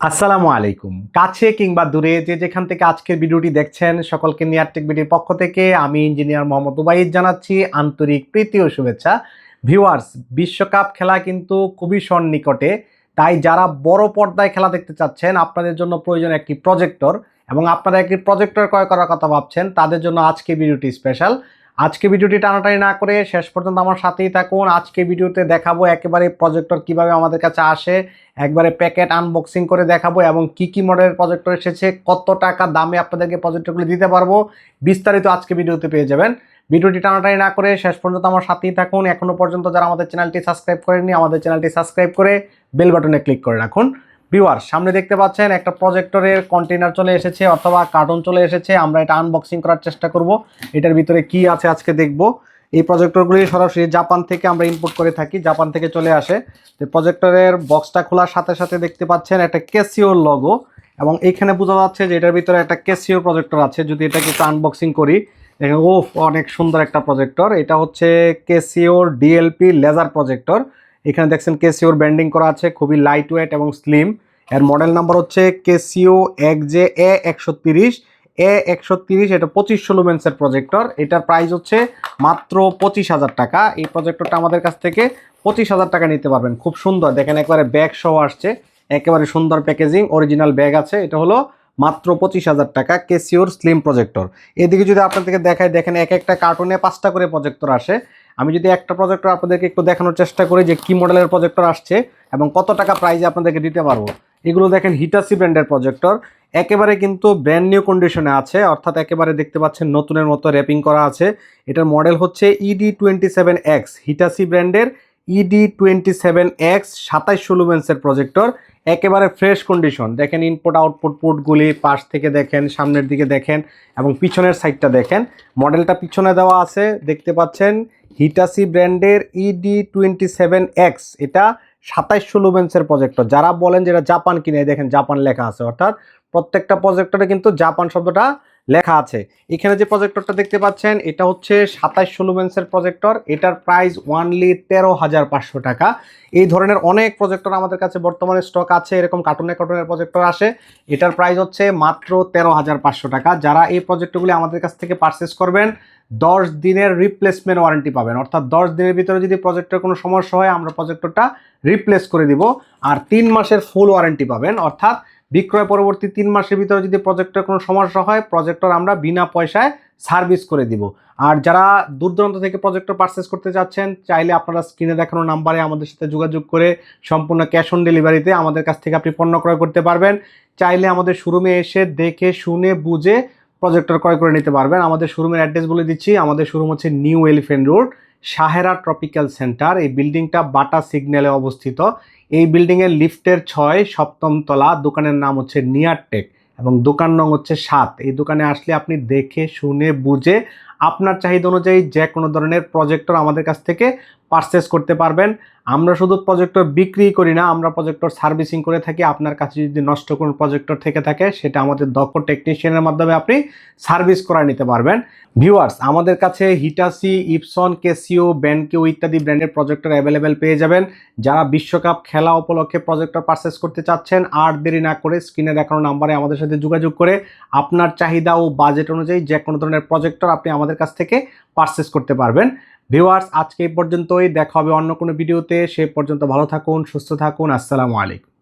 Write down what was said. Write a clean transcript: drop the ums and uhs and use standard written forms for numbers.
আসসালামু আলাইকুম। কাছে কিংবা দূরে যে যেখান থেকে আজকের ভিডিওটি দেখছেন সকলকে নিয়ার টেক বিডির পক্ষ থেকে আমি ইঞ্জিনিয়ার মোহাম্মদ উবাইদ জানাচ্ছি আন্তরিক প্রীতি ও শুভেচ্ছা। ভিউয়ার্স, বিশ্বকাপ খেলা কিন্তু খুবই সন্নিকটে, তাই যারা বড় পর্দায় খেলা দেখতে চাচ্ছেন আপনাদের জন্য প্রয়োজন একটি প্রজেক্টর, এবং আপনারা একটি প্রজেক্টর ক্রয় করার কথা ভাবছেন তাদের জন্য আজকে ভিডিওটি স্পেশাল। আজকে ভিডিওটি টানাটানি না করে শেষ পর্যন্ত আমার সাথেই থাকুন। আজকে ভিডিওতে দেখাবো একেবারে প্রজেক্টর কিভাবে আমাদের কাছে আসে, একবারে প্যাকেট আনবক্সিং করে দেখাবো এবং কি কি মডেলের প্রজেক্টর এসেছে, কত টাকা দামে আপনাদেরকে প্রজেক্টরগুলো দিতে পারবো, বিস্তারিত আজকে ভিডিওতে পেয়ে যাবেন। ভিডিওটি টানাটানি না করে শেষ পর্যন্ত আমার সাথেই থাকুন। এখনো পর্যন্ত যারা আমাদের চ্যানেলটি সাবস্ক্রাইব করেননি আমাদের চ্যানেলটি সাবস্ক্রাইব করে বেল বাটনে ক্লিক করে রাখুন। ভিউয়ার, সামনে দেখতে পাচ্ছেন একটা প্রজেক্টরের কন্টেইনার চলে এসেছে অথবা কার্টন চলে এসেছে। আমরা এটা আনবক্সিং করার চেষ্টা করব, এটার ভিতরে কি আছে আজকে দেখব। এই প্রজেক্টরগুলি সরাসরি জাপান থেকে আমরা ইম্পোর্ট করে থাকি, জাপান থেকে চলে আসে। তো প্রজেক্টরের বক্সটা খোলার সাথে সাথে দেখতে পাচ্ছেন একটা ক্যাসিওর লোগো, এবং এইখানে বোঝা যাচ্ছে যে এটার ভিতরে একটা ক্যাসিওর প্রজেক্টর আছে। যদি এটাকে একটু আনবক্সিং করি, দেখেন ও অনেক সুন্দর একটা প্রজেক্টর। এটা হচ্ছে ক্যাসিওর ডিএলপি লেজার প্রজেক্টর। এখানে দেখছেন ক্যাসিওর ব্যান্ডিং করা আছে, খুবই লাইট ওয়েট এবং স্লিম। এর মডেল নাম্বার হচ্ছে ক্যাসিও এক্সজে এ130 এটা 2500 লুমেন্সের প্রজেক্টর। এটার প্রাইস হচ্ছে মাত্র 25,000 টাকা। এই প্রজেক্টরটা আমাদের কাছ থেকে 25,000 টাকা নিতে পারবেন। খুব সুন্দর, দেখেন একবারে ব্যাগ সহ আসছে, একেবারে সুন্দর প্যাকেজিং, অরিজিনাল ব্যাগ আছে। এটা হলো মাত্র 25,000 টাকা ক্যাসিওর স্লিম প্রজেক্টর। এদিকে যদি আপনাদেরকে দেখায়, দেখেন এক একটা কার্টুনে 5টা করে প্রজেক্টর আসে। আমি যদি একটা প্রজেক্টর আপনাদেরকে একটু দেখানোর চেষ্টা করি যে কি মডেলের প্রজেক্টর আসছে এবং কত টাকা প্রাইজে আপনাদেরকে দিতে পারবো। এগুলো দেখেন হিটাসি ব্র্যান্ডের প্রজেক্টর, একেবারে কিন্তু ব্র্যান্ড নিউ কন্ডিশনে আছে, অর্থাৎ একেবারে দেখতে পাচ্ছেন নতুনের মতো র্যাপিং করা আছে। এটার মডেল হচ্ছে ED27X, হিটাসি ব্র্যান্ডের ED27X 2700 লুমেন্সের প্রজেক্টর, একেবারে ফ্রেশ কন্ডিশন। দেখেন ইনপুট আউটপুট পোর্টগুলি পাশ থেকে দেখেন, সামনের দিকে দেখেন এবং পিছনের সাইডটা দেখেন। মডেলটা পিছনে দেওয়া আছে, দেখতে পাচ্ছেন হিটাসি ব্র্যান্ডের ED27X, এটা 2700 লুমেন্সের প্রজেক্টর। যারা বলেন যেটা জাপান কিনে, দেখেন জাপান লেখা আছে, অর্থাৎ প্রত্যেকটা প্রজেক্টরে কিন্তু জাপান শব্দটা লেখা আছে। এখানে যে প্রজেক্টরটা দেখতে পাচ্ছেন এটা হচ্ছে 2700 লুমেন্সের প্রজেক্টর। এটার প্রাইস অনলি 13,500 টাকা। এই ধরনের অনেক প্রজেক্টর আমাদের কাছে বর্তমানে স্টক আছে, এরকম কার্টুনের প্রজেক্টর আসে। এটার প্রাইস হচ্ছে মাত্র 13,500 টাকা। যারা এই প্রজেক্টরগুলি আমাদের কাছ থেকে পারচেস করবেন 10 দিনের রিপ্লেসমেন্ট ওয়ারেন্টি পাবেন, অর্থাৎ 10 দিনের ভিতরে যদি প্রজেক্টর কোনো সমস্যা হয় আমরা প্রজেক্টরটা রিপ্লেস করে দিব। আর 3 মাসের ফুল ওয়ারেন্টি পাবেন, অর্থাৎ বিক্রয় পরবর্তী 3 মাসের ভিতরে যদি প্রজেক্টর কোনো সমস্যা হয় প্রজেক্টর আমরা বিনা পয়সায় সার্ভিস করে দিব। আর যারা দূর দূরান্ত থেকে প্রজেক্টর পারচেস করতে যাচ্ছেন, চাইলে আপনারা স্ক্রিনে দেখানো নাম্বারে আমাদের সাথে যোগাযোগ করে সম্পূর্ণ ক্যাশ অন ডেলিভারিতে আমাদের কাছ থেকে আপনি পণ্য ক্রয় করতে পারবেন। চাইলে আমাদের শোরুমে এসে দেখে শুনে বুঝে প্রজেক্টর ক্রয় করে নিতে পারবেন। আমাদের শোরুমের অ্যাড্রেস বলে দিচ্ছি। আমাদের শোরুম হচ্ছে new elephant road, Sahera tropical centre. এই বিল্ডিংটা বাটা সিগন্যালে অবস্থিত। এই বিল্ডিংয়ের লিফটের 7ম তলা। দোকানের নাম হচ্ছে নিয়ার টেক এবং দোকান নং হচ্ছে 7। এই দোকানে আসলে আপনি দেখে শুনে বুঝে আপনার চাহিদা অনুযায়ী যে কোনো ধরনের প্রজেক্টর আমাদের কাছ থেকে পারচেস করতে পারবেন। আমরা শুধু প্রজেক্টর বিক্রি করি না, আমরা প্রজেক্টর সার্ভিসিং করে থাকি। আপনার কাছে যদি নষ্ট কোনো প্রজেক্টর থেকে থাকে সেটা আমাদের দক্ষ টেকনিশিয়ানের মাধ্যমে আপনি সার্ভিস করে নিতে পারবেন। ভিউয়ার্স, আমাদের কাছে হিটাসি, ইপসন, ক্যাসিও, ব্যানকিও ইত্যাদি ব্র্যান্ডের প্রজেক্টর অ্যাভেলেবেল পেয়ে যাবেন। যারা বিশ্বকাপ খেলা উপলক্ষে প্রজেক্টর পারচেস করতে চাচ্ছেন আর দেরি না করে স্ক্রিনে দেখানো নাম্বারে আমাদের সাথে যোগাযোগ করে আপনার চাহিদা ও বাজেট অনুযায়ী যে কোনো ধরনের প্রজেক্টর আপনি আমাদের কাছ থেকে পারচেস করতে পারবেন। ভিউয়ার্স, আজকে এই পর্যন্তই, দেখা হবে অন্য কোনো ভিডিওতে। সে পর্যন্ত ভালো থাকুন, সুস্থ থাকুন। আসসালামু আলাইকুম।